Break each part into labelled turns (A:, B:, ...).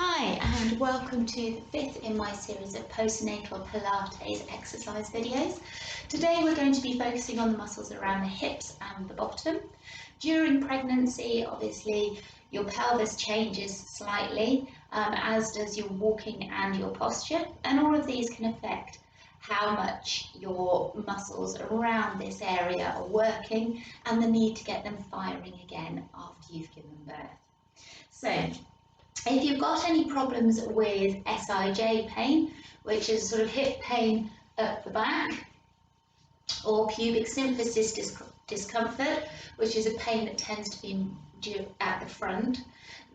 A: Hi and welcome to the fifth in my series of Post Natal Pilates exercise videos. Today we're going to be focusing on the muscles around the hips and the bottom. During pregnancy, obviously, your pelvis changes slightly, as does your walking and your posture, and all of these can affect how much your muscles around this area are working and the need to get them firing again after you've given birth. So, if you've got any problems with SIJ pain, which is sort of hip pain up the back, or pubic symphysis discomfort, which is a pain that tends to be at the front,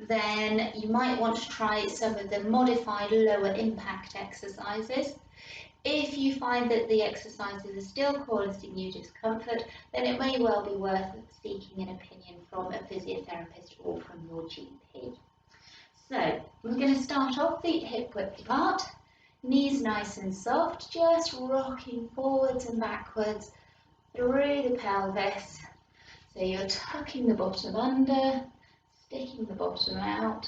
A: then you might want to try some of the modified lower impact exercises. If you find that the exercises are still causing you discomfort, then it may well be worth seeking an opinion from a physiotherapist or from your GP. So, we're going to start off the hip width part, knees nice and soft, just rocking forwards and backwards through the pelvis. So you're tucking the bottom under, sticking the bottom out,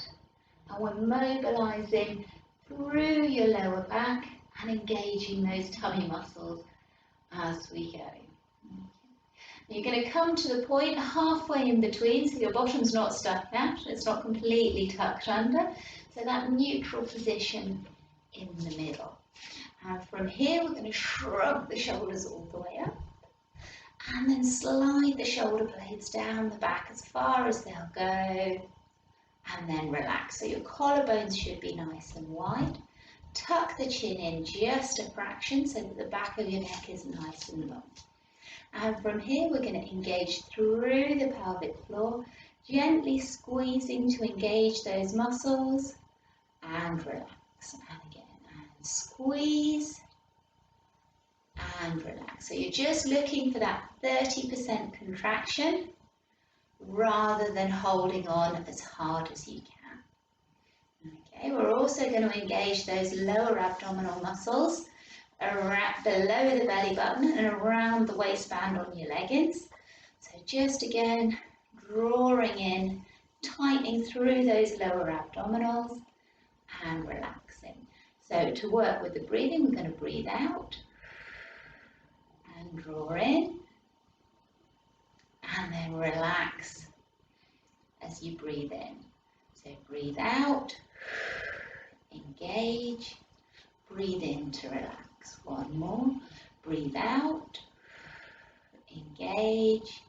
A: and we're mobilising through your lower back and engaging those tummy muscles as we go. You're going to come to the point halfway in between, so your bottom's not stuck out, it's not completely tucked under, so that neutral position in the middle. And from here we're going to shrug the shoulders all the way up, and then slide the shoulder blades down the back as far as they'll go, and then relax. So your collarbones should be nice and wide. Tuck the chin in just a fraction so that the back of your neck is nice and long. And from here we're going to engage through the pelvic floor, gently squeezing to engage those muscles and relax. And again, and squeeze and relax. So you're just looking for that 30% contraction rather than holding on as hard as you can. Okay, we're also going to engage those lower abdominal muscles below the belly button and around the waistband on your leggings. So just again, drawing in, tightening through those lower abdominals and relaxing. So to work with the breathing, we're going to breathe out and draw in and then relax as you breathe in. So breathe out, engage, breathe in to relax. One more. Breathe out, engage,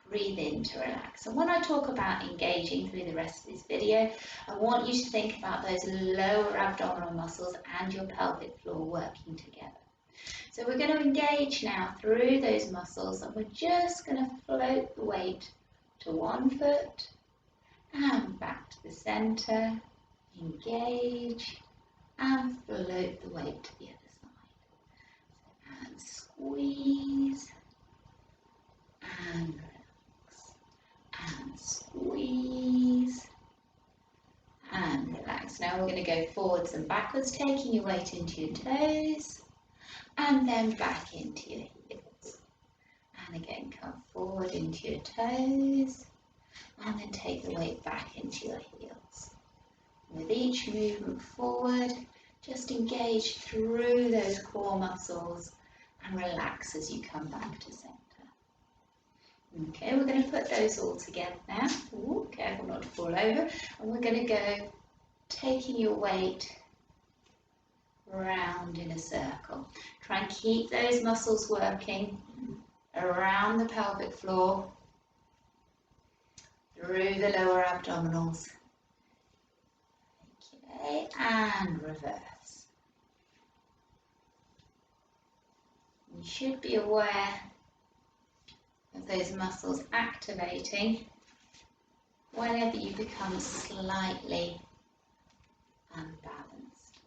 A: breathe in to relax. And when I talk about engaging through the rest of this video, I want you to think about those lower abdominal muscles and your pelvic floor working together. So we're going to engage now through those muscles, and we're just going to float the weight to one foot and back to the center, engage, and float the weight to the other side. So, and squeeze, and relax, and squeeze, and relax. Now we're going to go forwards and backwards, taking your weight into your toes, and then back into your heels. And again, come forward into your toes, and then take the weight back into your heels. With each movement forward, just engage through those core muscles and relax as you come back to center. Okay, we're going to put those all together now. Ooh, careful not to fall over. And we're going to go taking your weight round in a circle. Try and keep those muscles working around the pelvic floor, through the lower abdominals. Okay, and reverse. You should be aware of those muscles activating whenever you become slightly unbalanced.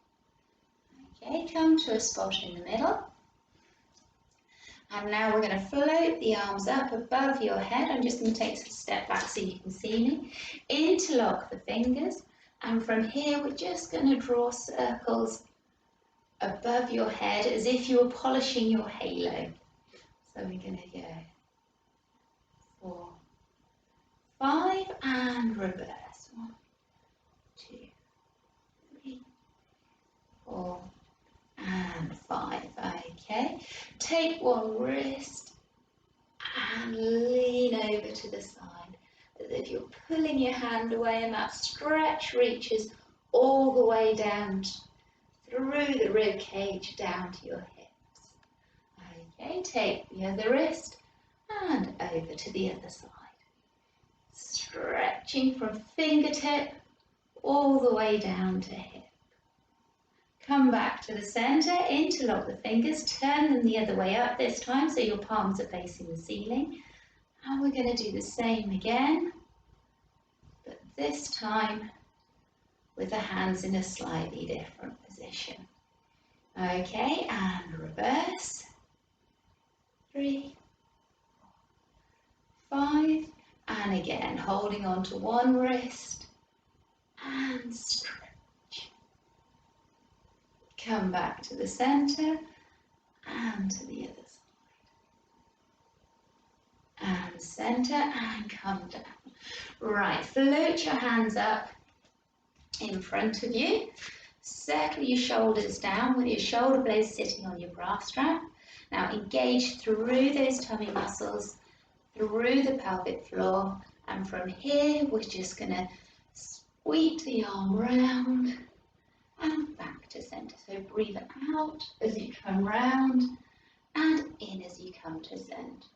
A: Okay, come to a spot in the middle. And now we're going to float the arms up above your head. I'm just going to take a step back so you can see me. Interlock the fingers. And from here, we're just going to draw circles above your head as if you were polishing your halo. So we're going to go 4, 5, and reverse. 1, 2, Take one wrist and lean over to the side as if you're pulling your hand away, and that stretch reaches all the way down through the rib cage down to your hips. Okay, take the other wrist and over to the other side. Stretching from fingertip all the way down to hip. Come back to the center, interlock the fingers, turn them the other way up this time so your palms are facing the ceiling. And we're going to do the same again, but this time with the hands in a slightly different position. Okay, and reverse. 3, 5, and again, holding on to one wrist and stretch. Come back to the center and to the other side. And center and come down. Right, float your hands up in front of you. Settle your shoulders down with your shoulder blades sitting on your bra strap. Now engage through those tummy muscles, through the pelvic floor, and from here we're just going to sweep the arm round and back to center. So breathe out as you come round and in as you come to center.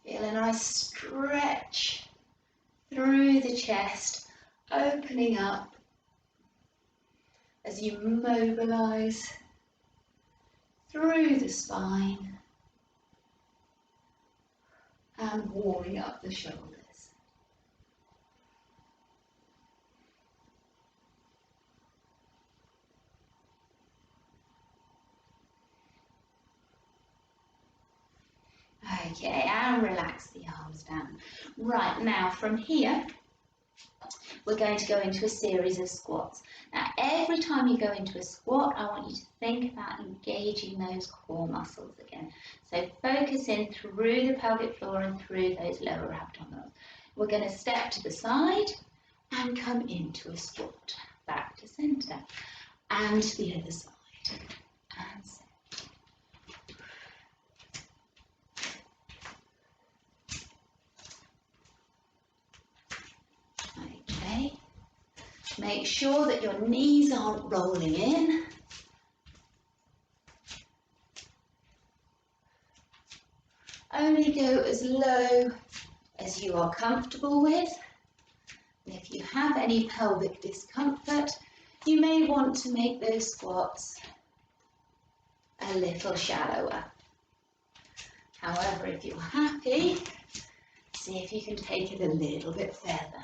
A: Feel a nice stretch through the chest, opening up as you mobilize through the spine and warming up the shoulders. Okay, and relax the arms down. Right, now from here, we're going to go into a series of squats. Now, every time you go into a squat, I want you to think about engaging those core muscles again. So focus in through the pelvic floor and through those lower abdominals. We're going to step to the side and come into a squat. Back to center and to the other side. And center. Okay. Make sure that your knees aren't rolling in. Only go as low as you are comfortable with. And if you have any pelvic discomfort, you may want to make those squats a little shallower. However, if you're happy, see if you can take it a little bit further.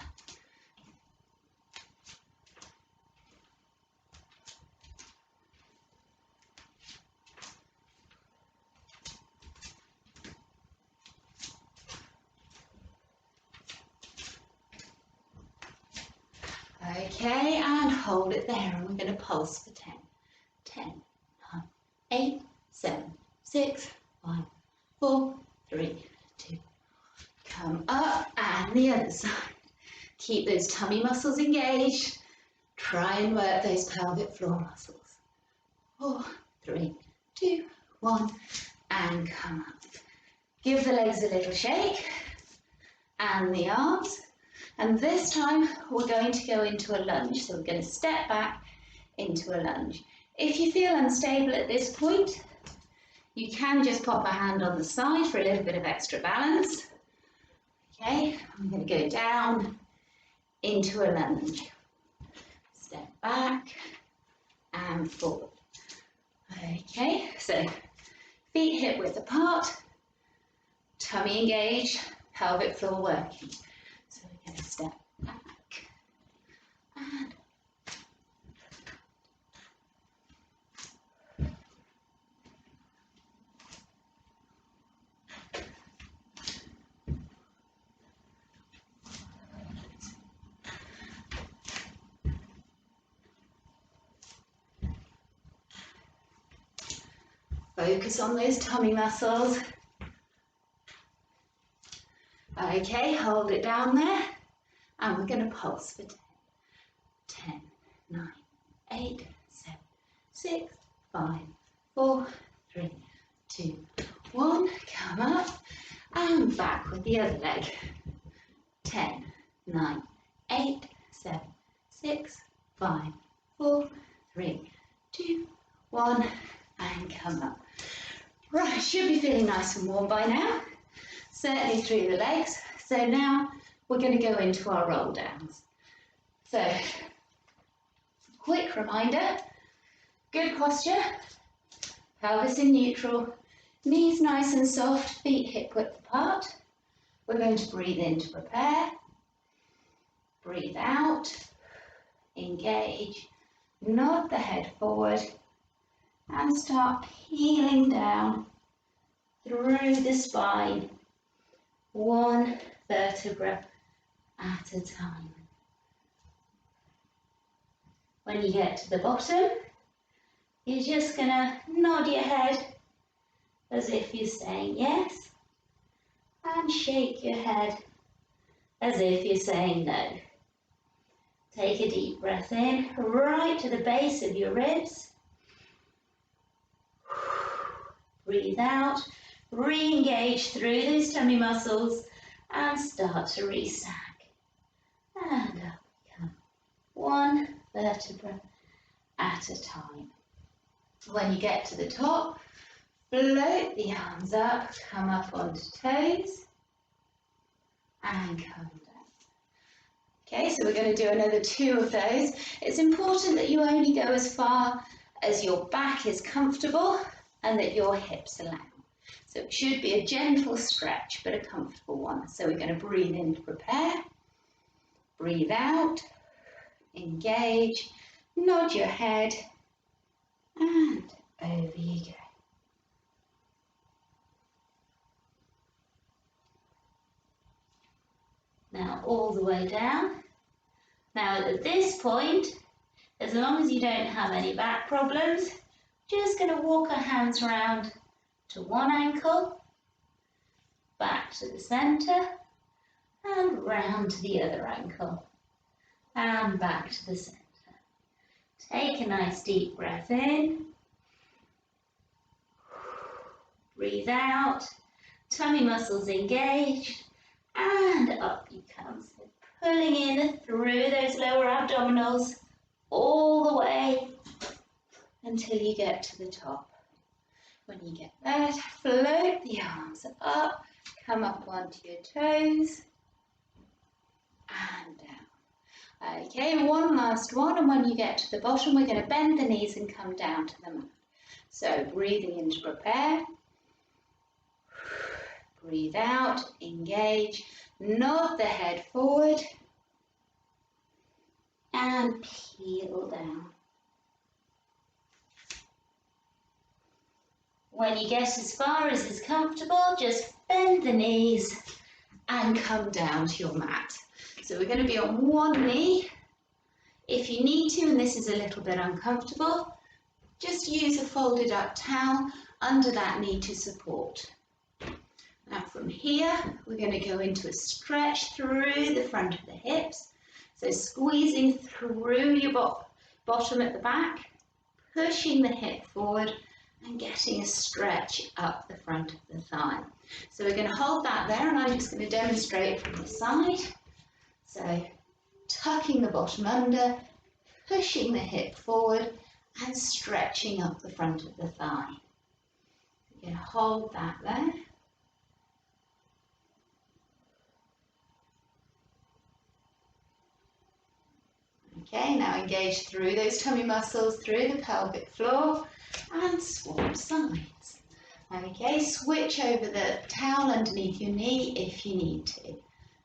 A: Okay, and hold it there, and we're going to pulse for 10. 10, 9, 8, 7, 6, 5, 4, 3, 2. Come up, and the other side. Keep those tummy muscles engaged. Try and work those pelvic floor muscles. 4, 3, 2, 1, and come up. Give the legs a little shake, and the arms. And this time we're going to go into a lunge. So we're going to step back into a lunge. If you feel unstable at this point, you can just pop a hand on the side for a little bit of extra balance. Okay, I'm going to go down into a lunge. Step back and forward. Okay, so feet hip width apart, tummy engaged, pelvic floor working. So we're going to step back and focus on those tummy muscles. Okay, hold it down there. And we're going to pulse for 10, 9, 8, 7, 6, 5, 4, 3, 2, 1. Come up and back with the other leg. 10, 9, 8, 7, 6, 5, 4, 3, 2, 1, and come up. Right, should be feeling nice and warm by now, certainly through the legs. So now we're going to go into our roll downs. So, quick reminder, good posture, pelvis in neutral, knees nice and soft, feet hip width apart. We're going to breathe in to prepare, breathe out, engage, nod the head forward and start peeling down through the spine, one vertebra at a time. When you get to the bottom, you're just going to nod your head as if you're saying yes, and shake your head as if you're saying no. Take a deep breath in, right to the base of your ribs. Breathe out, re-engage through those tummy muscles and start to re-sag. And up we come, one vertebra at a time. When you get to the top, float the arms up, come up onto toes and come down. Okay, so we're going to do another 2 of those. It's important that you only go as far as your back is comfortable and that your hips allow. So it should be a gentle stretch, but a comfortable one. So we're going to breathe in to prepare, breathe out, engage, nod your head, and over you go. Now all the way down. Now at this point, as long as you don't have any back problems, just going to walk our hands around to one ankle, back to the centre, and round to the other ankle, and back to the centre. Take a nice deep breath in, breathe out, tummy muscles engaged, and up you come. So pulling in through those lower abdominals all the way until you get to the top. When you get there, float the arms up, come up onto your toes and down. Okay, one last one, and when you get to the bottom, we're going to bend the knees and come down to the mat. So breathing in to prepare, breathe out, engage, nod the head forward and peel down. When you get as far as is comfortable, just bend the knees and come down to your mat. So we're going to be on one knee. If you need to, and this is a little bit uncomfortable, just use a folded up towel under that knee to support. Now from here, we're going to go into a stretch through the front of the hips. So squeezing through your bottom at the back, pushing the hip forward, and getting a stretch up the front of the thigh. So we're going to hold that there, and I'm just going to demonstrate from the side. So tucking the bottom under, pushing the hip forward and stretching up the front of the thigh. We're going to hold that there. Okay, now engage through those tummy muscles, through the pelvic floor, and swap sides. Okay, switch over the towel underneath your knee if you need to.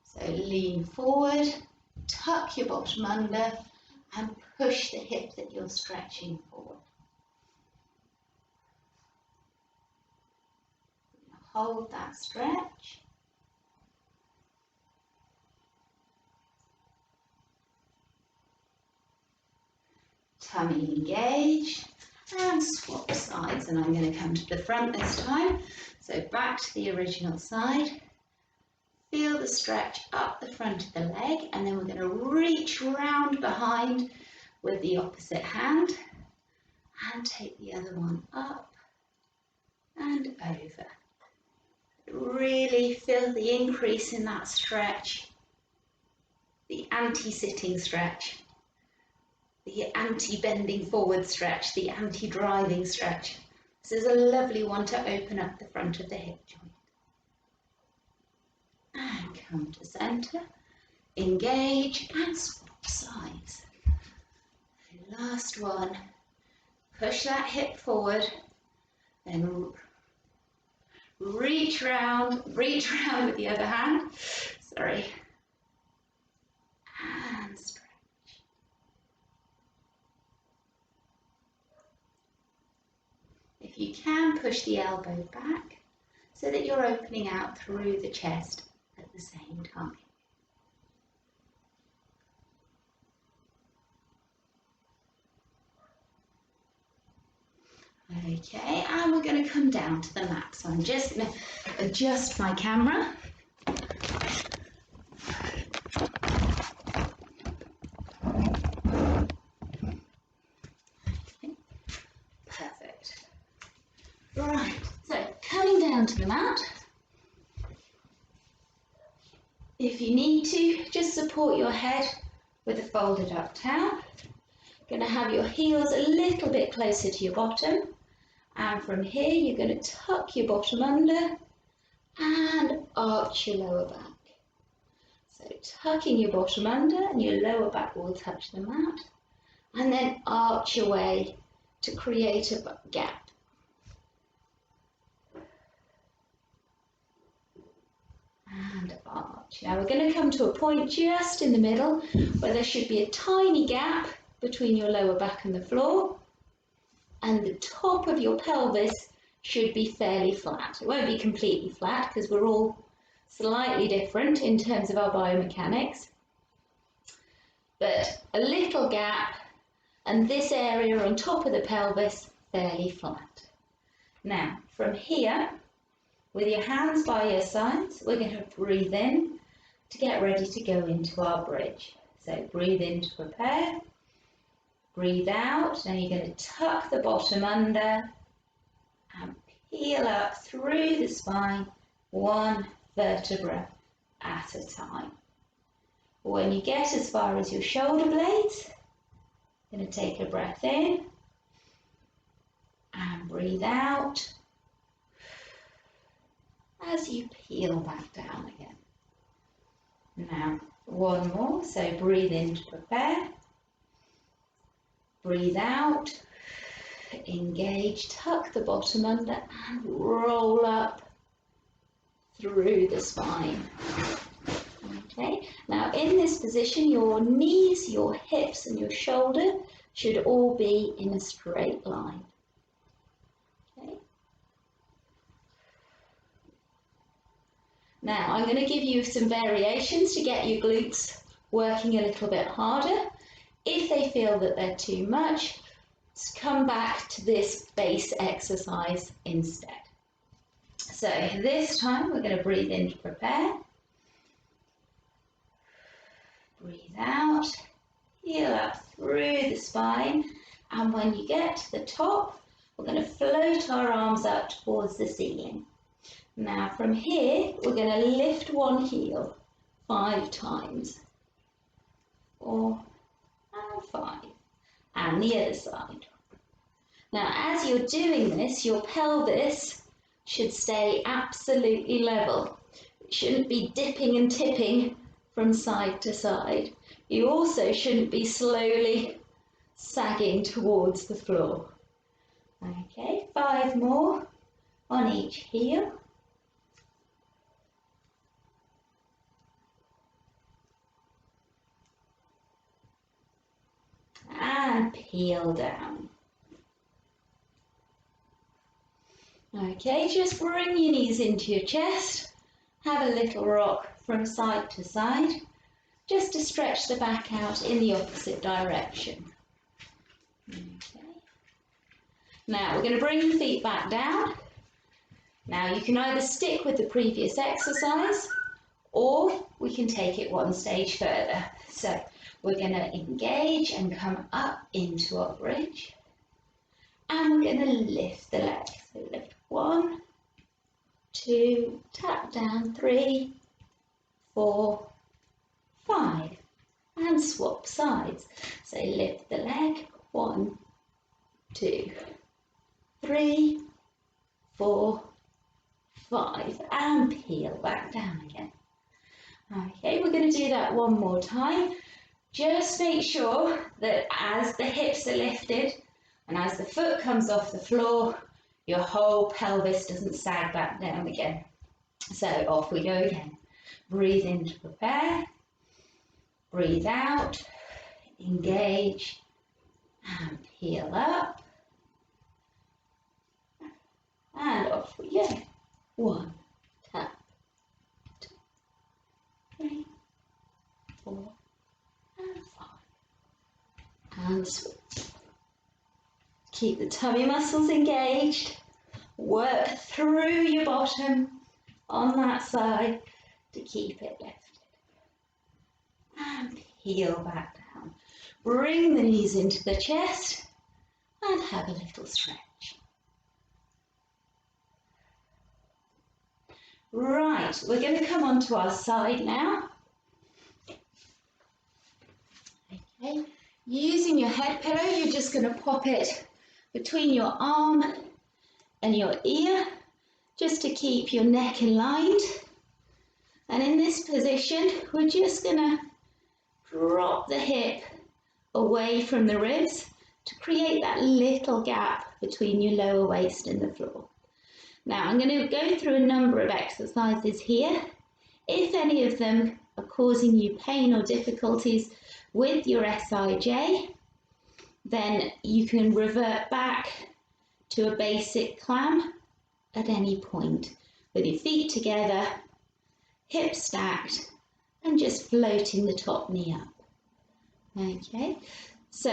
A: So lean forward, tuck your bottom under, and push the hip that you're stretching forward. Hold that stretch. Tummy engaged, and swap sides, and I'm going to come to the front this time. So back to the original side, feel the stretch up the front of the leg, and then we're going to reach round behind with the opposite hand and take the other one up and over. Really feel the increase in that stretch, the anti-sitting stretch, the anti-bending forward stretch, the anti-driving stretch. This is a lovely one to open up the front of the hip joint. And come to centre, engage and swap sides. Last one. Push that hip forward, then reach round with the other hand, sorry, and stretch. If you can, push the elbow back so that you're opening out through the chest at the same time. Okay, and we're going to come down to the mat. So I'm just going to adjust my camera. Okay, perfect. Right, so coming down to the mat. If you need to, just support your head with a folded up towel. You're going to have your heels a little bit closer to your bottom. And from here, you're going to tuck your bottom under and arch your lower back. So tucking your bottom under and your lower back will touch the mat. And then arch your way to create a gap. And arch. Now we're going to come to a point just in the middle where there should be a tiny gap between your lower back and the floor. And the top of your pelvis should be fairly flat. It won't be completely flat because we're all slightly different in terms of our biomechanics. But a little gap, and this area on top of the pelvis fairly flat. Now, from here, with your hands by your sides, we're going to breathe in to get ready to go into our bridge. So breathe in to prepare. Breathe out, now you're going to tuck the bottom under and peel up through the spine, one vertebra at a time. When you get as far as your shoulder blades, you're going to take a breath in and breathe out as you peel back down again. Now, one more, so breathe in to prepare. Breathe out, engage, tuck the bottom under and roll up through the spine. Okay, now in this position, your knees, your hips and your shoulder should all be in a straight line. Okay. Now I'm going to give you some variations to get your glutes working a little bit harder. If they feel that they're too much, come back to this base exercise instead. So this time we're going to breathe in to prepare. Breathe out, heel up through the spine, and when you get to the top, we're going to float our arms up towards the ceiling. Now from here, we're going to lift one heel 5 times. 4, and 5, and the other side. Now as you're doing this, your pelvis should stay absolutely level. It shouldn't be dipping and tipping from side to side. You also shouldn't be slowly sagging towards the floor. Okay, 5 more on each heel. And peel down. Okay, just bring your knees into your chest. Have a little rock from side to side, just to stretch the back out in the opposite direction. Okay. Now we're going to bring the feet back down. Now you can either stick with the previous exercise Or we can take it one stage further. So we're going to engage and come up into our bridge. And we're going to lift the leg. So lift 1, 2, tap down 3, 4, 5. And swap sides. So lift the leg, 1, 2, 3, 4, 5, and peel back down again. Okay, we're going to do that one more time. Just make sure that as the hips are lifted and as the foot comes off the floor, your whole pelvis doesn't sag back down again. So off we go again. Breathe in to prepare. Breathe out. Engage and peel up. And off we go. 1, tap, 2, 3, 4, and 5. And switch. Keep the tummy muscles engaged. Work through your bottom on that side to keep it lifted. And peel back down. Bring the knees into the chest and have a little stretch. Right, we're going to come onto our side now. Okay, using your head pillow, you're just going to pop it between your arm and your ear, just to keep your neck aligned. And in this position, we're just going to drop the hip away from the ribs to create that little gap between your lower waist and the floor. Now I'm going to go through a number of exercises here. If any of them are causing you pain or difficulties with your SIJ, then you can revert back to a basic clam at any point with your feet together, hips stacked, and just floating the top knee up. Okay, so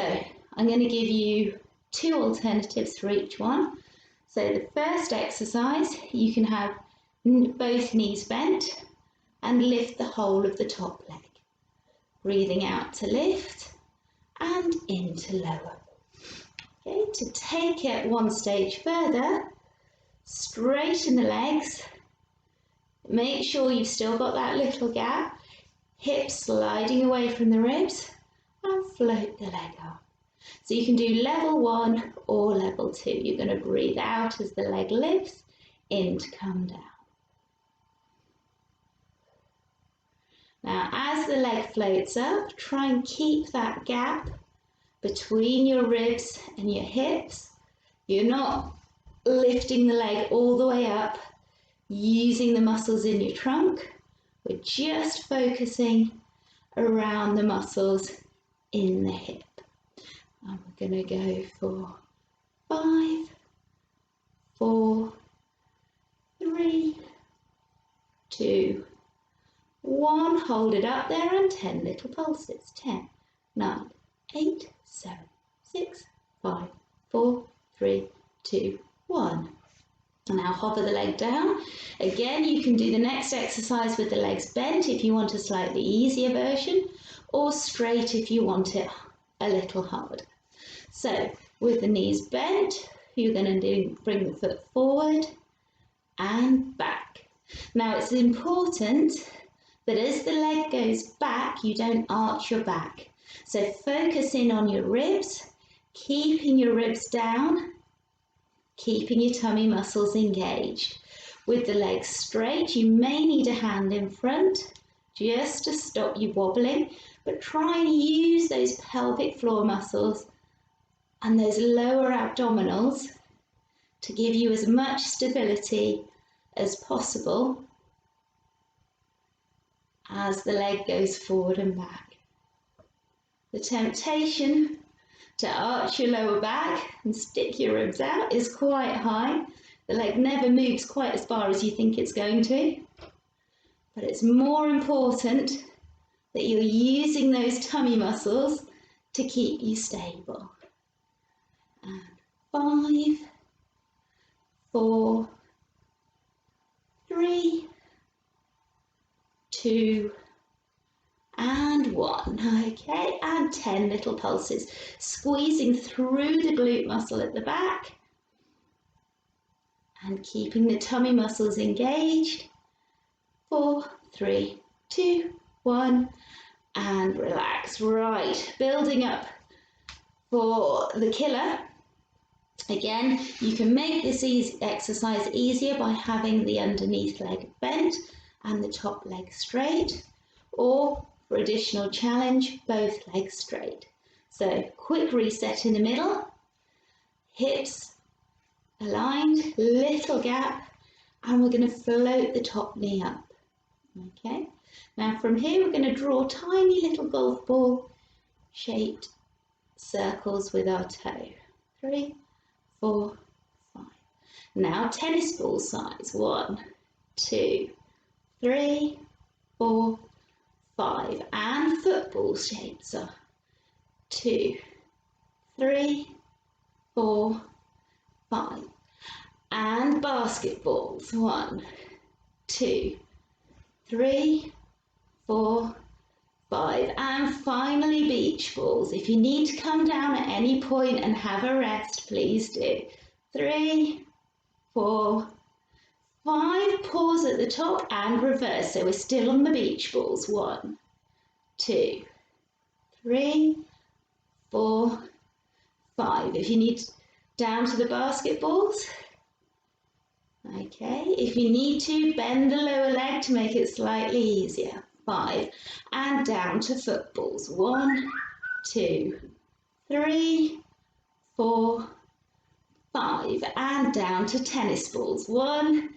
A: I'm going to give you 2 alternatives for each one. So the first exercise, you can have both knees bent and lift the whole of the top leg. Breathing out to lift and in to lower. Okay, to take it one stage further, straighten the legs. Make sure you've still got that little gap. Hips sliding away from the ribs and float the leg up. So you can do level 1 or level 2. You're going to breathe out as the leg lifts, in to come down. Now as the leg floats up, try and keep that gap between your ribs and your hips. You're not lifting the leg all the way up, using the muscles in your trunk. We're just focusing around the muscles in the hip. And we're going to go for 5, 4, 3, 2, 1. Hold it up there and 10 little pulses. 10, 9, 8, 7, 6, 5, 4, 3, 2, 1. And now hover the leg down. Again, you can do the next exercise with the legs bent if you want a slightly easier version, or straight if you want it a little harder. So with the knees bent, you're going to bring the foot forward and back. Now it's important that as the leg goes back, you don't arch your back. So focus in on your ribs, keeping your ribs down, keeping your tummy muscles engaged. With the legs straight, you may need a hand in front just to stop you wobbling, but try and use those pelvic floor muscles and those lower abdominals to give you as much stability as possible as the leg goes forward and back. The temptation to arch your lower back and stick your ribs out is quite high. The leg never moves quite as far as you think it's going to, but it's more important that you're using those tummy muscles to keep you stable. And 5, 4, 3, 2, and 1. Okay, and 10 little pulses, squeezing through the glute muscle at the back and keeping the tummy muscles engaged. 4, 3, 2, 1, and relax. Right, building up for the killer. Again, you can make this exercise easier by having the underneath leg bent and the top leg straight, or for additional challenge, both legs straight. So quick reset in the middle, hips aligned, little gap, and we're going to float the top knee up. Okay, now from here we're going to draw tiny little golf ball shaped circles with our toe. 3, 4, 5. Now tennis ball size. 1, 2, 3, 4, 5. And football shapes are 2, 3, 4, 5. And basketballs. 1, 2, 3, 4, 5. And finally beach balls. If you need to come down at any point and have a rest, please do. 3, 4, 5. Pause at the top and reverse. So we're still on the beach balls. 1, 2, 3, 4, 5. If you need down to the basketballs, okay. If you need to, bend the lower leg to make it slightly easier. 5. And down to footballs. 1, 2, 3, 4, 5. And down to tennis balls. 1,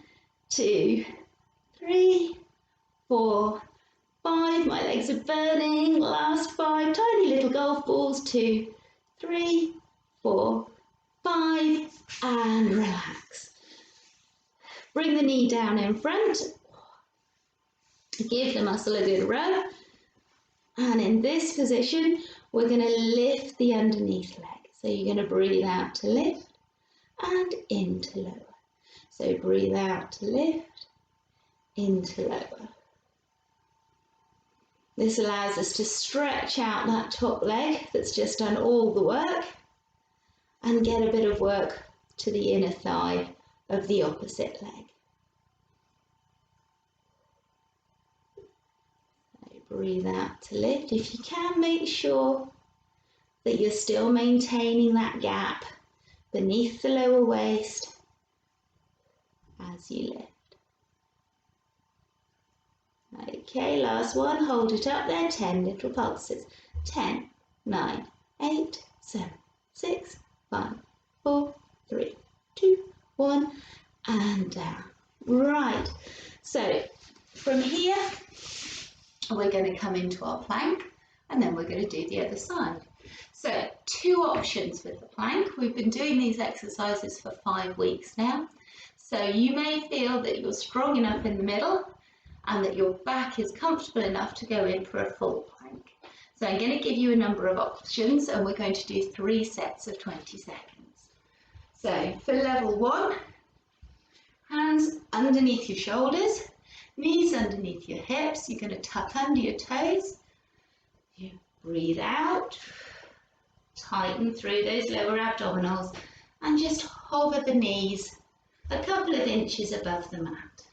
A: 2, 3, 4, 5. My legs are burning. Last 5. Tiny little golf balls. 2, 3, 4, 5. And relax. Bring the knee down in front. Give the muscle a good rub. And in this position, we're going to lift the underneath leg. So you're going to breathe out to lift and in to lower. So breathe out to lift, in to lower. This allows us to stretch out that top leg that's just done all the work and get a bit of work to the inner thigh of the opposite leg. Breathe out to lift. If you can, make sure that you're still maintaining that gap beneath the lower waist as you lift. Okay, last one. Hold it up there. 10 little pulses. 10, 9, 8, 7, 6, 5, 4, 3, 2, 1, and down. Right. So from here, we're going to come into our plank and then we're going to do the other side. So 2 options with the plank. We've been doing these exercises for 5 weeks now. So you may feel that you're strong enough in the middle and that your back is comfortable enough to go in for a full plank. So I'm going to give you a number of options and we're going to do 3 sets of 20 seconds. So for level 1, hands underneath your shoulders, knees underneath your hips. You're going to tuck under your toes. You breathe out, tighten through those lower abdominals and just hover the knees a couple of inches above the mat.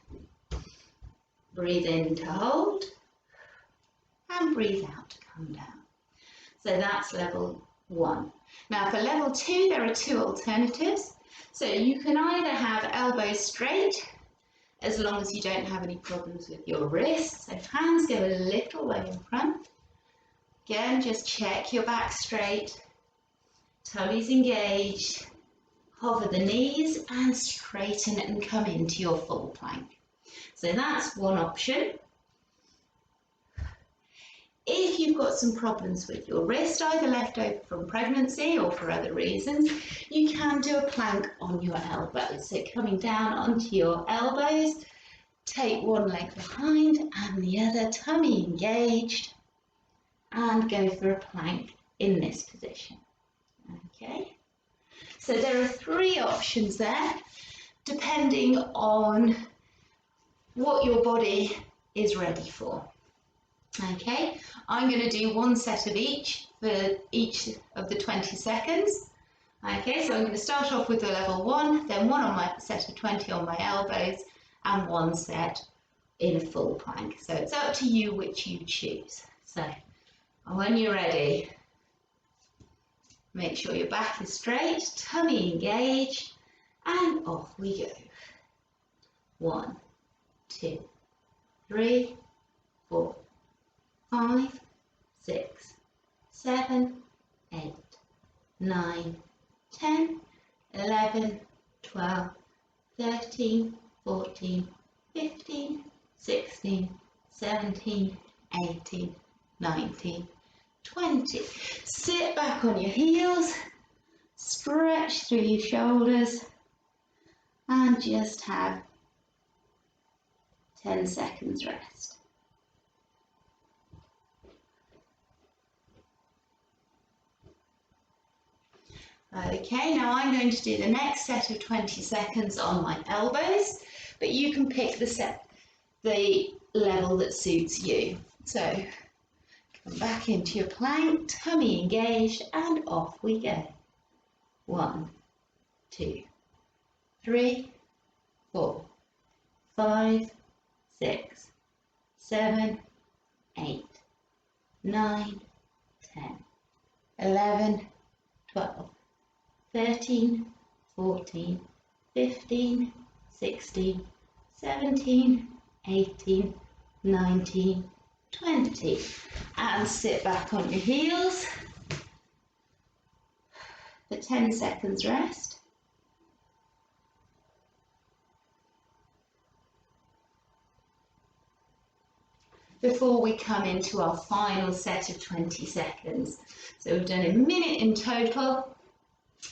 A: Breathe in to hold and breathe out to come down. So that's level 1. Now for level 2, there are 2 alternatives. So you can either have elbows straight, as long as you don't have any problems with your wrists. So hands go a little way in front. Again, just check your back straight, tummy's engaged, hover the knees and straighten and come into your full plank. So that's one option. If you've got some problems with your wrist, either left over from pregnancy or for other reasons, you can do a plank on your elbows. So coming down onto your elbows, take one leg behind and the other, tummy engaged, and go for a plank in this position. Okay, so there are 3 options there, depending on what your body is ready for. Okay, I'm going to do one set of each for each of the 20 seconds. Okay, so I'm going to start off with the level 1, then one on my set of 20 on my elbows, and one set in a full plank. So it's up to you which you choose. So when you're ready, make sure your back is straight, tummy engaged, and off we go. 1, 2, 3, 4, 5, 6, 7, 8, 9, 10, 11, 12, 13, 14, 15, 16, 17, 18, 19, 20. Sit back on your heels, stretch through your shoulders, and just have 10 seconds rest. Okay, now I'm going to do the next set of 20 seconds on my elbows, but you can pick the level that suits you. So come back into your plank, tummy engaged, and off we go. 1, 2, 3, 4, 5, 6, 7, 8, 9, 10, 11, 12, 13, 14, 15, 16, 17, 18, 19, 20. And sit back on your heels for 10 seconds rest. Before we come into our final set of 20 seconds. So we've done a minute in total,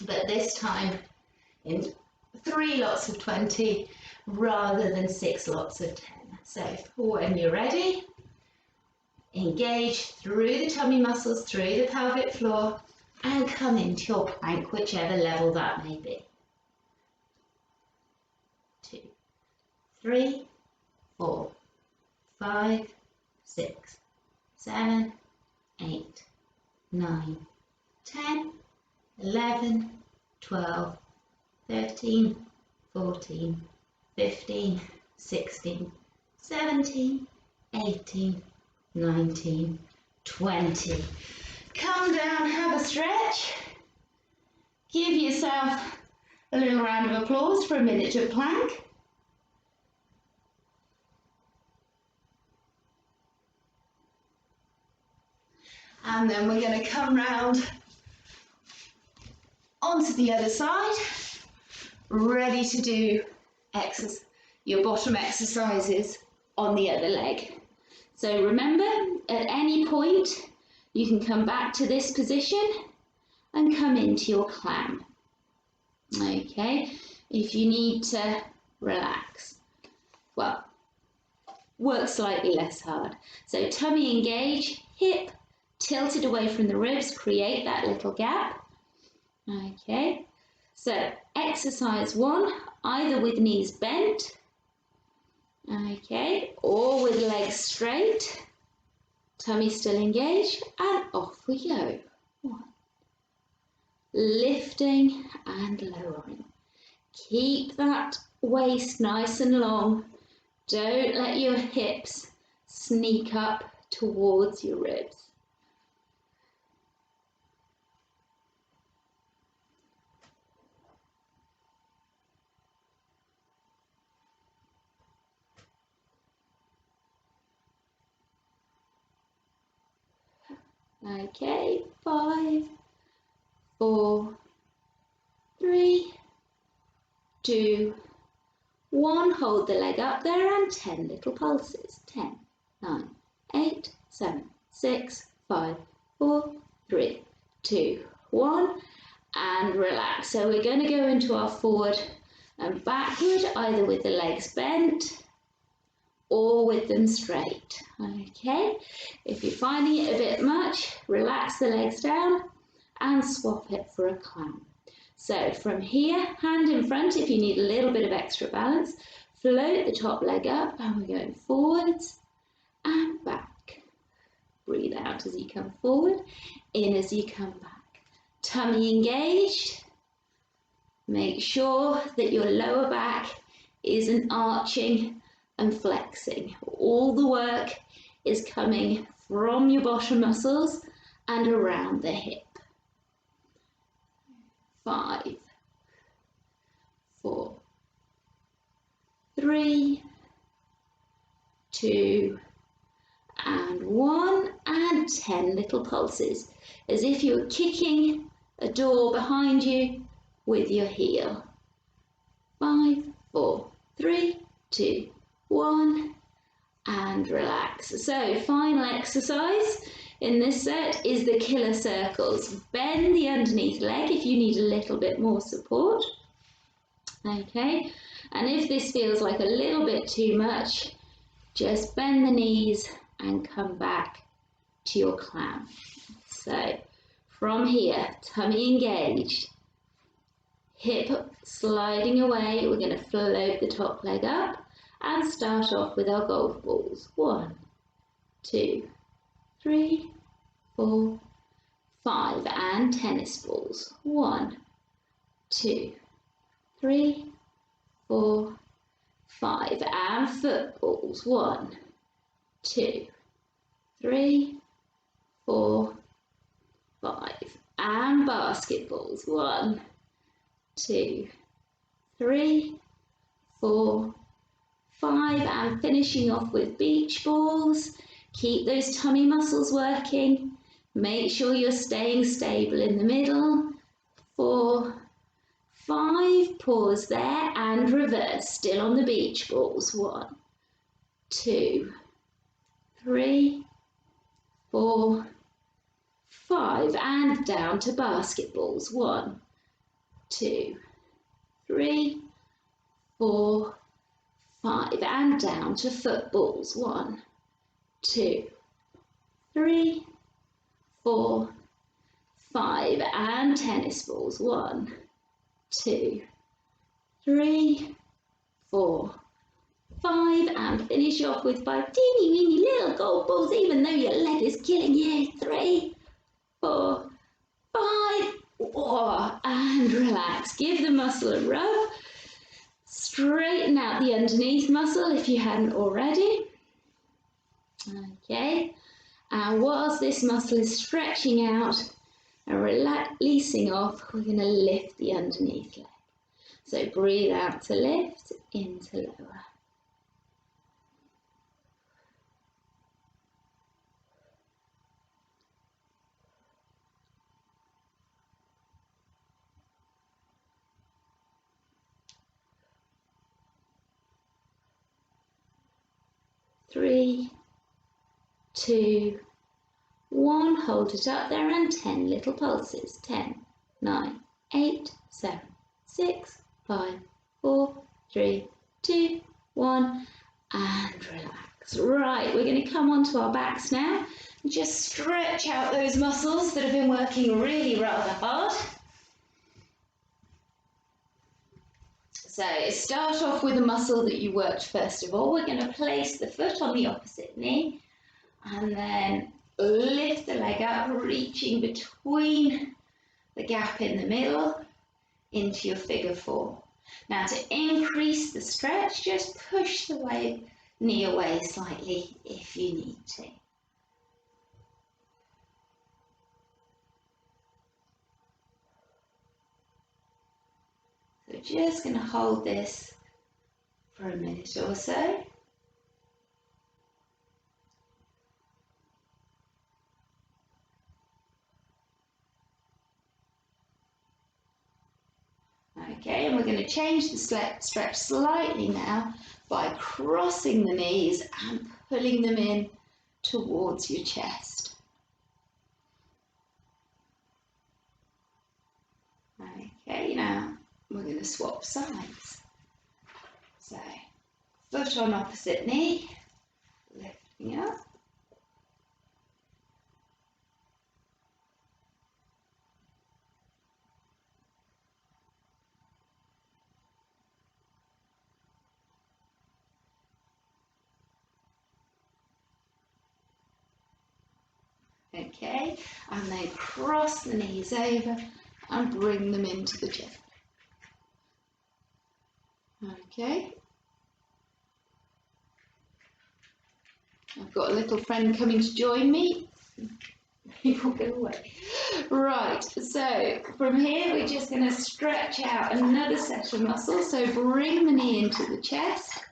A: but this time in 3 lots of 20 rather than 6 lots of 10. So when you're ready, engage through the tummy muscles, through the pelvic floor, and come into your plank, whichever level that may be. 2, 3, 4, 5, 6, 7, 8, 9, 10, 11, 12, 13, 14, 15, 16, 17, 18, 19, 20. Come down, have a stretch. Give yourself a little round of applause for a minute of plank. And then we're going to come round onto the other side, ready to do your bottom exercises on the other leg. So remember, at any point, you can come back to this position and come into your clam. Okay, if you need to relax, well, work slightly less hard. So tummy engage, hip tilted away from the ribs, create that little gap. Okay, so exercise 1, either with knees bent, okay, or with legs straight, tummy still engaged, and off we go. 1, lifting and lowering. Keep that waist nice and long. Don't let your hips sneak up towards your ribs. Okay, 5, 4, 3, 2, 1. Hold the leg up there and 10 little pulses. 10, 9, 8, 7, 6, 5, 4, 3, 2, 1. And relax. So we're going to go into our forward and backward, either with the legs bent or with them straight. Okay, if you're finding it a bit much, relax the legs down and swap it for a clam. So from here, hand in front if you need a little bit of extra balance, float the top leg up and we're going forwards and back. Breathe out as you come forward, in as you come back. Tummy engaged. Make sure that your lower back isn't arching and flexing. All the work is coming from your bottom muscles and around the hip. 5, 4, 3, 2, and 1, and 10 little pulses, as if you were kicking a door behind you with your heel. 5, 4, 3, 2, 1, and relax. So, final exercise in this set is the killer circles. Bend the underneath leg if you need a little bit more support. Okay, and if this feels like a little bit too much, just bend the knees and come back to your clam. So, from here, tummy engaged, hip sliding away. We're going to float the top leg up and start off with our golf balls. 1, 2, 3, 4, 5, and tennis balls. 1, 2, 3, 4, 5, and footballs. 1, 2, 3, 4, 5, and basketballs. 1, 2, 3, 4, 5, and finishing off with beach balls. Keep those tummy muscles working. Make sure you're staying stable in the middle. 4, 5, pause there and reverse, still on the beach balls. 1, 2, 3, 4, 5, and down to basketballs. 1, 2, 3, 4, 5, and down to footballs. 1, 2, 3, 4, 5, and tennis balls. 1, 2, 3, 4, 5, and finish off with 5 teeny weeny little golf balls, even though your leg is killing you. 3, 4, 5, and relax. Give the muscle a rub. Straighten out the underneath muscle if you hadn't already. Okay, and whilst this muscle is stretching out and releasing off, we're going to lift the underneath leg. So breathe out to lift, in to lower. Three, 2, 1, hold it up there, and 10 little pulses. 10, 9, 8, 7, 6, 5, 4, 3, 2, 1, and relax. Right, we're going to come onto our backs now and just stretch out those muscles that have been working really rather hard. So start off with a muscle that you worked first of all. We're going to place the foot on the opposite knee and then lift the leg up, reaching between the gap in the middle into your figure 4. Now to increase the stretch, just push the knee away slightly if you need to. So just going to hold this for a minute or so. Okay, and we're going to change the stretch slightly now by crossing the knees and pulling them in towards your chest. Okay, now we're going to swap sides. So, foot on opposite knee, lifting up. Okay, and then cross the knees over and bring them into the chest. Okay. I've got a little friend coming to join me. He will go away. Right, so from here we're just going to stretch out another set of muscles. So bring the knee into the chest.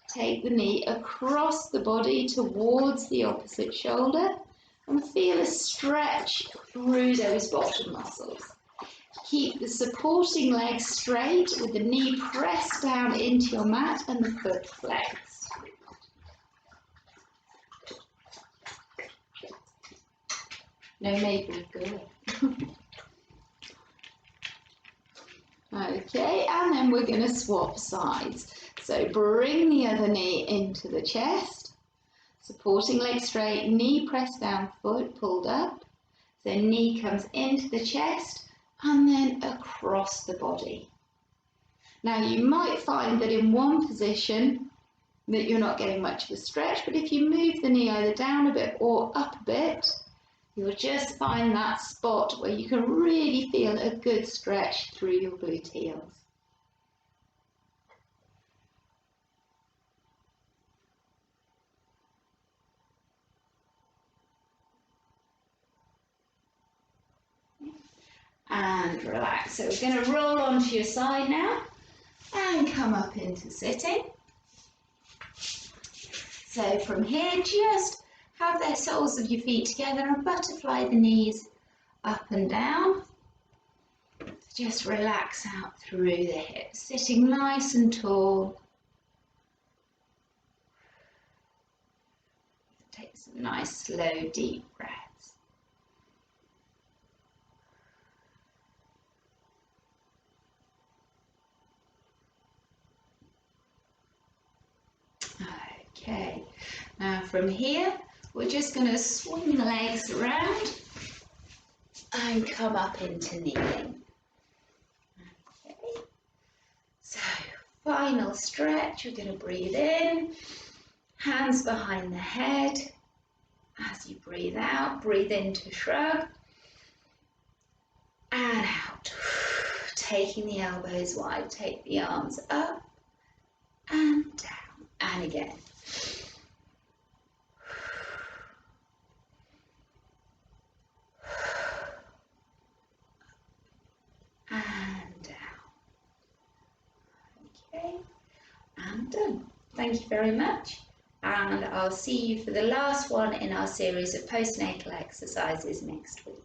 A: Take the knee across the body towards the opposite shoulder and feel a stretch through those bottom muscles. Keep the supporting leg straight with the knee pressed down into your mat and the foot flexed. No, maybe, good. Okay, and then we're going to swap sides. So bring the other knee into the chest, supporting leg straight, knee pressed down, foot pulled up. So knee comes into the chest and then across the body. Now you might find that in one position that you're not getting much of a stretch, but if you move the knee either down a bit or up a bit, you'll just find that spot where you can really feel a good stretch through your gluteals. And relax. So we're going to roll onto your side now and come up into sitting. So from here, just have the soles of your feet together and butterfly the knees up and down. Just relax out through the hips, sitting nice and tall. Take some nice, slow, deep breaths. Okay, now from here, we're just going to swing the legs around and come up into kneeling. Okay, so final stretch, we're going to breathe in, hands behind the head. As you breathe out, breathe into shrug and out. Taking the elbows wide, take the arms up and down and again. And down. Okay, and done. Thank you very much, and I'll see you for the last one in our series of postnatal exercises next week.